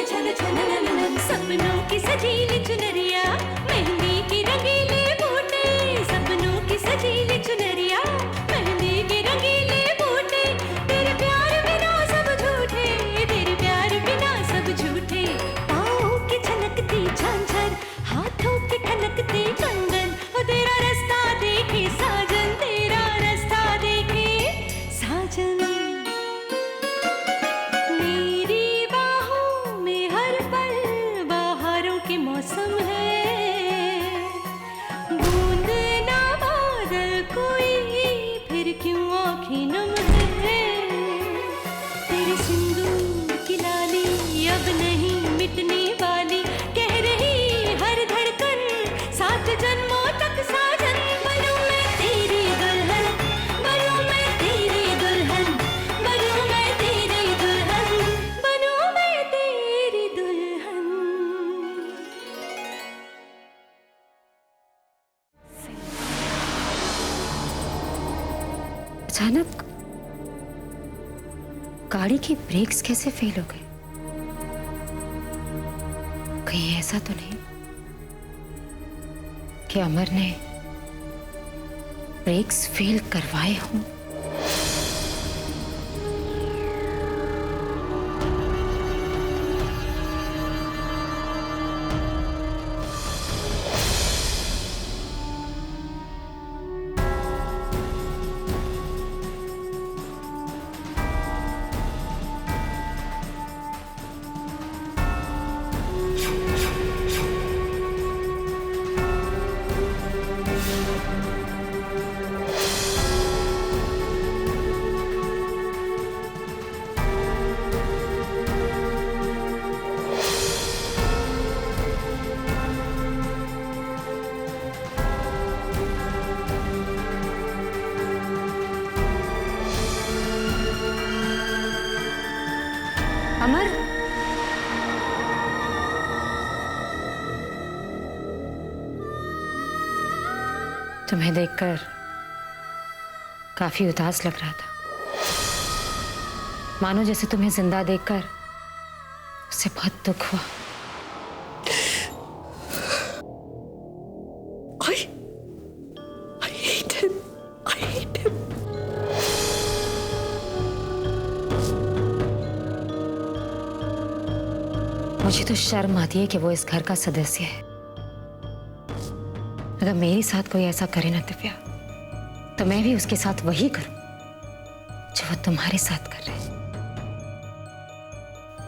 छन छन नन सपनों की सजीली चुनरिया मेहंदी की रंगीले बूटे सपनों की सजीली चुनरिया मेहंदी की रंगीले बूटे तेरे प्यार बिना सब झूठे तेरे प्यार बिना सब झूठे पाँव की छनकती झांझर हाथों की ठनकती कंगन ओ तेरा रास्ता देखे साजन तेरा रास्ता देखे साजन मेरी बाहों में हर पल बहारों के मौसम है बूंद ना बादल कोई फिर क्यों आँखें नम है तेरे सिंदूर की लाली अब नहीं मिटने वाली कह रही हर धड़कन 7 जन्मों तक साजन बनूं मैं तेरी दुल्हन बनूं मैं तेरी दुल्हन बनूं मैं तेरी दुल्हन बनूं मैं तेरी दुल्हन। अचानक गाड़ी की ब्रेक्स कैसे फेल हो गए? कहीं ऐसा तो नहीं कि अमर ने ब्रेक्स फेल करवाए हों? अमर, तुम्हें देखकर काफी उदास लग रहा था, मानो जैसे तुम्हें जिंदा देखकर उससे बहुत दुख हुआ। I hate him. I hate him. मुझे तो शर्म आती है कि वो इस घर का सदस्य है। अगर मेरे साथ कोई ऐसा करे ना दिव्या, तो मैं भी उसके साथ वही करूं जो वो तुम्हारे साथ कर रहे हैं।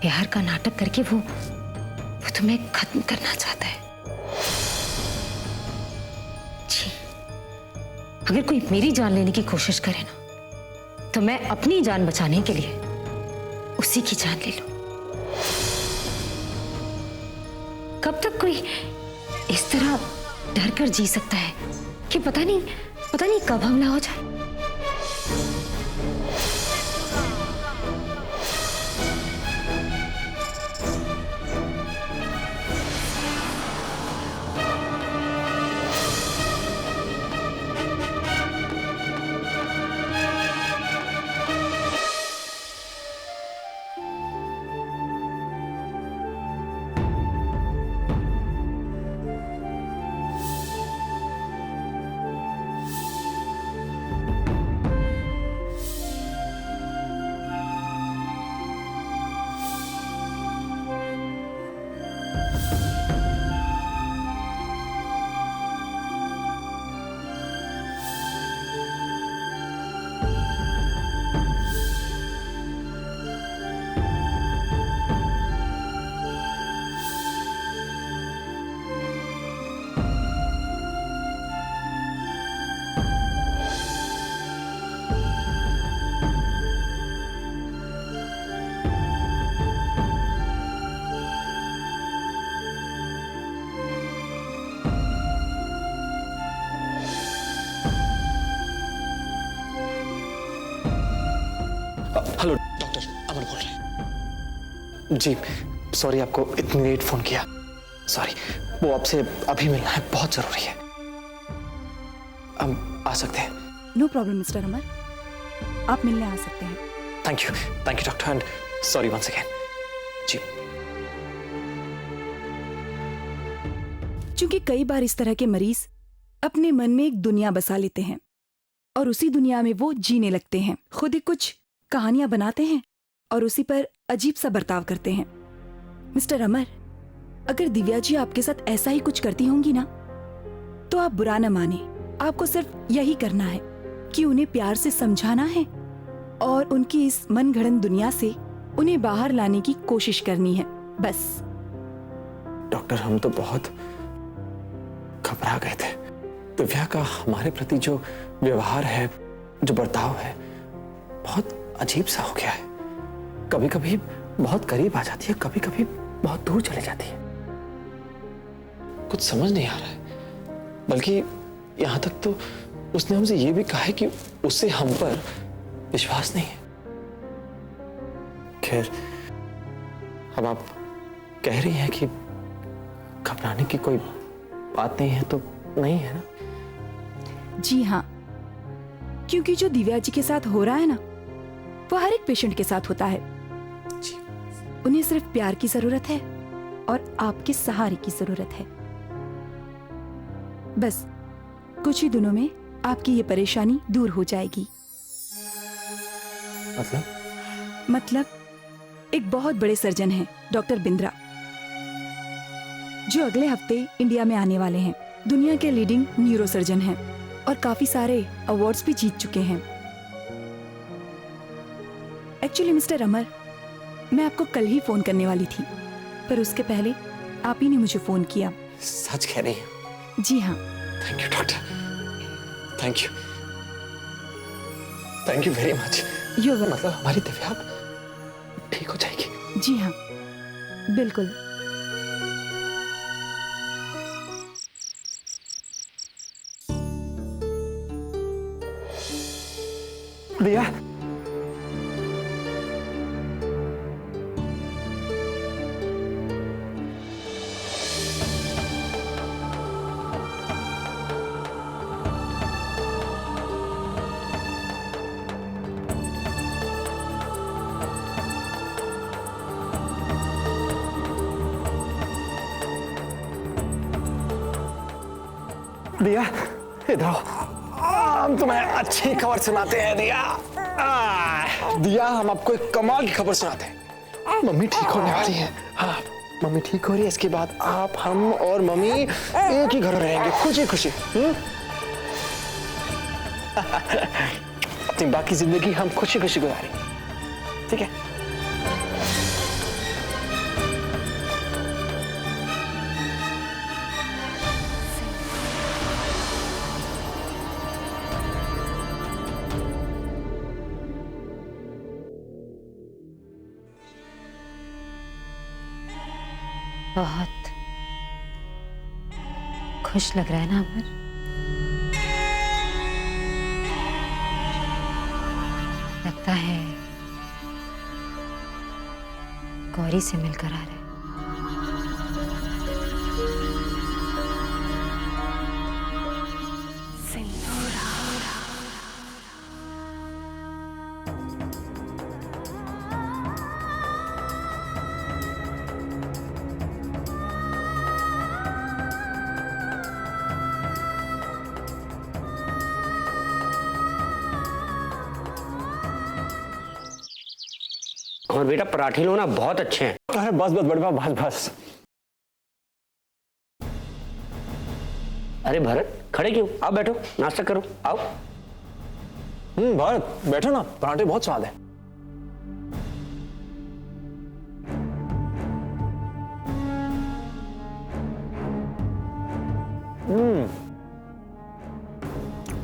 प्यार का नाटक करके वो तुम्हें खत्म करना चाहता है। जी, अगर कोई मेरी जान लेने की कोशिश करे ना, तो मैं अपनी जान बचाने के लिए उसी की जान ले लूं। कब तक कोई इस तरह डर कर जी सकता है कि पता नहीं कब हमला हो जाए। हेलो डॉक्टर, अमर बोल रहे हैं। जी सॉरी, आपको इतनी लेट फोन किया। सॉरी, वो आपसे अभी मिलना है, बहुत जरूरी है। हम आ सकते हैं? नो प्रॉब्लम मिस्टर अमर, आप मिलने आ सकते हैं। Thank you doctor, and sorry once again. जी क्योंकि कई बार इस तरह के मरीज अपने मन में एक दुनिया बसा लेते हैं और उसी दुनिया में वो जीने लगते हैं, खुद ही कुछ कहानियां बनाते हैं और उसी पर अजीब सा बर्ताव करते हैं। मिस्टर अमर, अगर दिव्या जी आपके साथ ऐसा ही कुछ करती होंगी ना, तो आप बुरा न माने। आपको सिर्फ यही करना है कि उन्हें प्यार से समझाना है और उनकी इस मनगढ़ंत दुनिया से उन्हें बाहर लाने की कोशिश करनी है, बस। डॉक्टर, हम तो बहुत घबरा गए थे। दिव्या का हमारे प्रति जो व्यवहार है, जो बर्ताव है, बहुत अजीब सा हो गया है। कभी कभी बहुत करीब आ जाती है, कभी कभी बहुत दूर चले जाती है। कुछ समझ नहीं आ रहा है। बल्कि यहां तक तो उसने हमसे यह भी कहा है कि उसे हम पर विश्वास नहीं है। खैर, अब आप कह रही हैं कि घबराने की कोई बात नहीं है, तो नहीं है ना? जी हाँ, क्योंकि जो दिव्या जी के साथ हो रहा है ना, वो हर एक पेशेंट के साथ होता है। जी। उन्हें सिर्फ प्यार की जरूरत है और आपके सहारे की जरूरत है। बस कुछ ही दिनों में आपकी ये परेशानी दूर हो जाएगी। मतलब एक बहुत बड़े सर्जन हैं, डॉक्टर बिंद्रा, जो अगले हफ्ते इंडिया में आने वाले हैं। दुनिया के लीडिंग न्यूरो सर्जन हैं और काफी सारे अवार्ड्स भी जीत चुके हैं। एक्चुअली मिस्टर अमर, मैं आपको कल ही फोन करने वाली थी, पर उसके पहले आप ही ने मुझे फोन किया। सच कह रही हैं? जी हाँ। Thank you doctor, thank you, thank you very much. मतलब हमारी दिव्या ठीक हो जाएगी? जी हाँ, बिल्कुल। दिया, दिया, इधर आओ। हम तुम्हें अच्छी खबर सुनाते हैं दिया। दिया, हम आपको एक कमाल की खबर सुनाते हैं। मम्मी ठीक होने वाली है। हाँ, मम्मी ठीक हो रही है। इसके बाद आप, हम और मम्मी एक ही घर में रहेंगे, खुशी खुशी। अपनी बाकी जिंदगी हम खुशी खुशी गुजारेंगे, ठीक है? बहुत खुश लग रहा है ना अमर? लगता है गौरी से मिलकर आ रहे हैं। और बेटा पराठे लो ना, बहुत अच्छे हैं। अरे बस बस बड़े बस बस। अरे भरत, खड़े क्यों? आओ बैठो, नाश्ता करो, आओ। भरत बैठो ना, पराठे बहुत स्वाद है।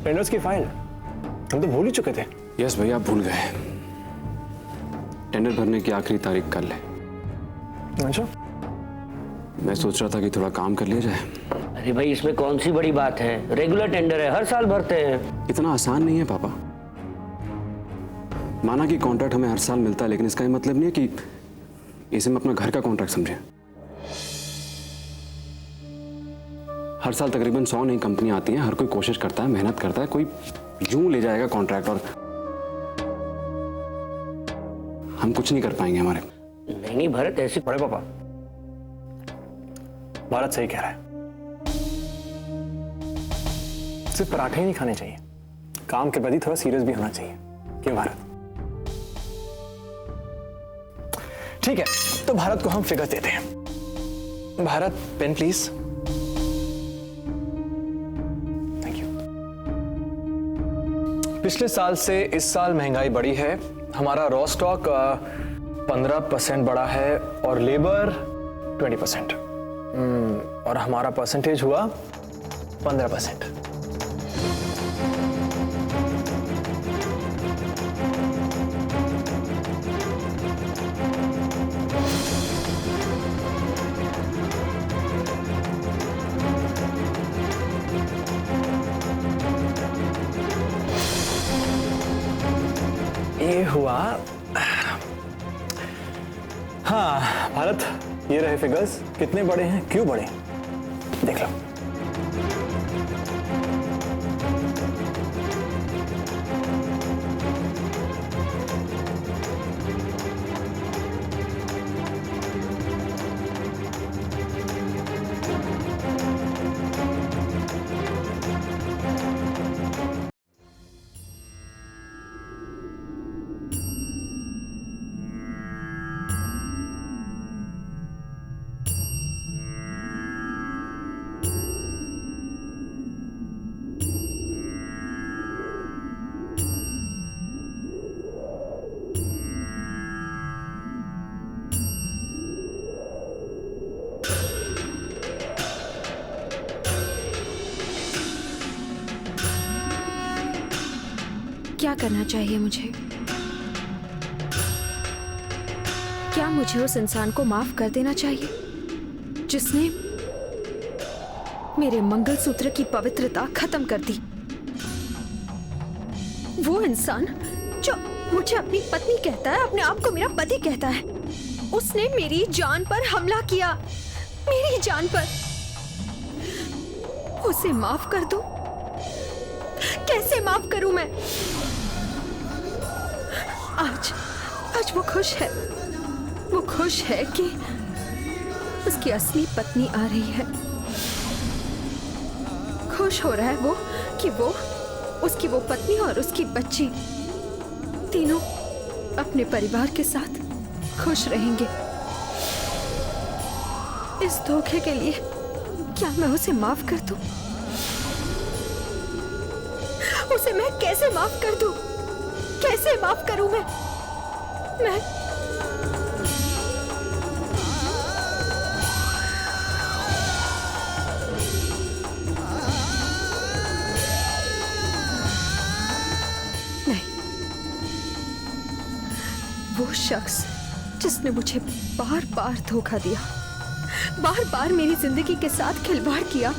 टेंडर्स की फाइल हम तो भूल ही चुके थे। यस भैया, भूल गए। टेंडर भरने की आखिरी तारीख कल है। अच्छा, मैं सोच रहा था कि थोड़ा काम कर लिया जाए। अरे भाई, इसमें कौन सी बड़ी बात है? रेगुलर टेंडर है, हर साल भरते हैं। इतना आसान नहीं है पापा। माना कि कॉन्ट्रैक्ट हमें हर साल मिलता है, लेकिन इसका ये मतलब नहीं है कि इसे हम अपना घर का कॉन्ट्रैक्ट समझें। हर साल तकरीबन 100 नई कंपनियां आती हैं, हर कोई कोशिश करता है, मेहनत करता है, कोई यूं ले जाएगा कॉन्ट्रैक्ट और हम कुछ नहीं कर पाएंगे हमारे। नहीं भरत, ऐसी बड़े पापा, भारत सही कह रहा है। सिर्फ पराठे ही नहीं खाने चाहिए, काम के प्रति थोड़ा सीरियस भी होना चाहिए। क्यों भारत? ठीक है, तो भारत को हम फिगर्स देते हैं। Bharat, pen please. Thank you. पिछले साल से इस साल महंगाई बढ़ी है। हमारा रॉ स्टॉक 15% बढ़ा है और लेबर 20%। और हमारा परसेंटेज हुआ 15%। ये हुआ। हाँ भारत, ये रहे फिगर्स। कितने बड़े हैं, क्यों बड़े, देख लो। क्या करना चाहिए मुझे? क्या मुझे उस इंसान को माफ कर देना चाहिए जिसने मेरे मंगलसूत्र की पवित्रता खत्म कर दी? वो इंसान जो मुझे अपनी पत्नी कहता है, अपने आप को मेरा पति कहता है, उसने मेरी जान पर हमला किया, मेरी जान पर। उसे माफ कर दूं? कैसे माफ करूं मैं? आज वो खुश है। वो खुश है कि उसकी असली पत्नी आ रही है। खुश हो रहा है वो कि उसकी वो पत्नी और उसकी बच्ची तीनों अपने परिवार के साथ खुश रहेंगे। इस धोखे के लिए क्या मैं उसे माफ कर दूं? उसे मैं कैसे माफ कर दूं? कैसे माफ करूं मैं? नहीं, वो शख्स जिसने मुझे बार बार धोखा दिया, बार बार मेरी जिंदगी के साथ खिलवाड़ किया,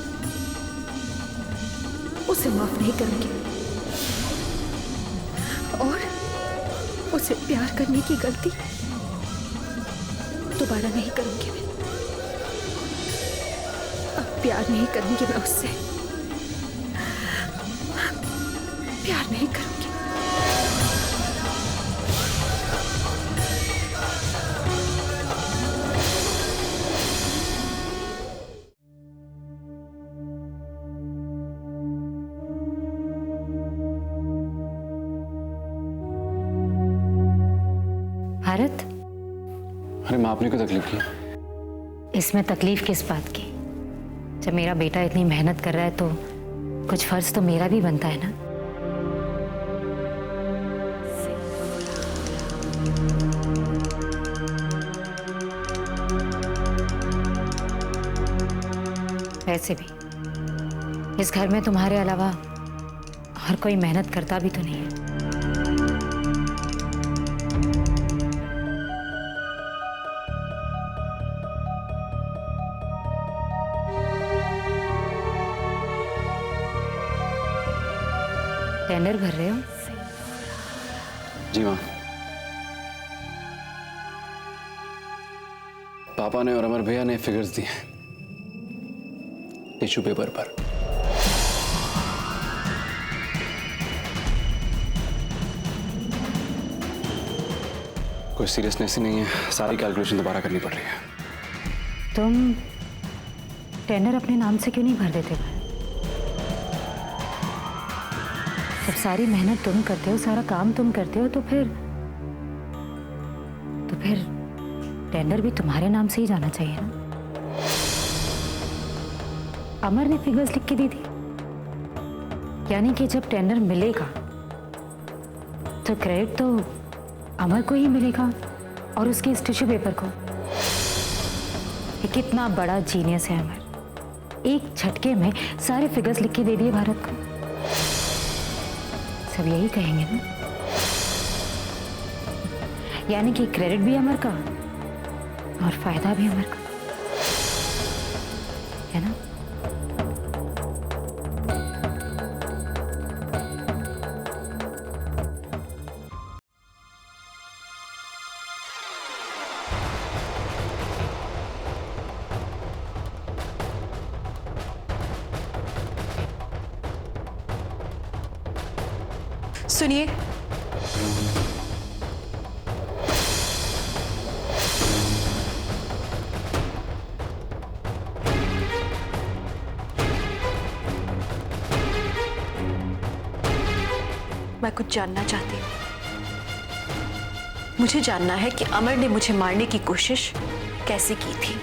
उसे माफ नहीं करूंगी। और उसे प्यार करने की गलती दोबारा नहीं करूंगी मैं। अब प्यार नहीं करूंगी मैं उससे, प्यार नहीं करूंगी। भारत, अरे माँ, आपने क्यों तकलीफ की? इसमें तकलीफ किस बात की? जब मेरा बेटा इतनी मेहनत कर रहा है तो कुछ फर्ज तो मेरा भी बनता है ना। वैसे भी इस घर में तुम्हारे अलावा हर कोई मेहनत करता भी तो नहीं है। टेंडर भर रहे हो? जी माँ। पापा ने और अमर भैया ने फिगर्स दिए टिश्यू पेपर पर। कोई सीरियसनेस ही नहीं है, सारी कैलकुलेशन दोबारा करनी पड़ रही है। तुम टेंडर अपने नाम से क्यों नहीं भर देते भाई? जब सारी मेहनत तुम करते हो, सारा काम तुम करते हो, तो फिर टेंडर भी तुम्हारे नाम से ही जाना चाहिए ना। अमर ने फिगर्स लिख के दी थी, यानी कि जब टेंडर मिलेगा तो क्रेडिट तो अमर को ही मिलेगा और उसके इस टिश्यू पेपर को। ये कितना बड़ा जीनियस है अमर, एक झटके में सारे फिगर्स लिख के दे दिए भारत को। सब यही कहेंगे ना, यानी कि क्रेडिट भी अमर का और फायदा भी अमर का, है ना? सुनिए, मैं कुछ जानना चाहती हूँ। मुझे जानना है कि अमर ने मुझे मारने की कोशिश कैसे की थी।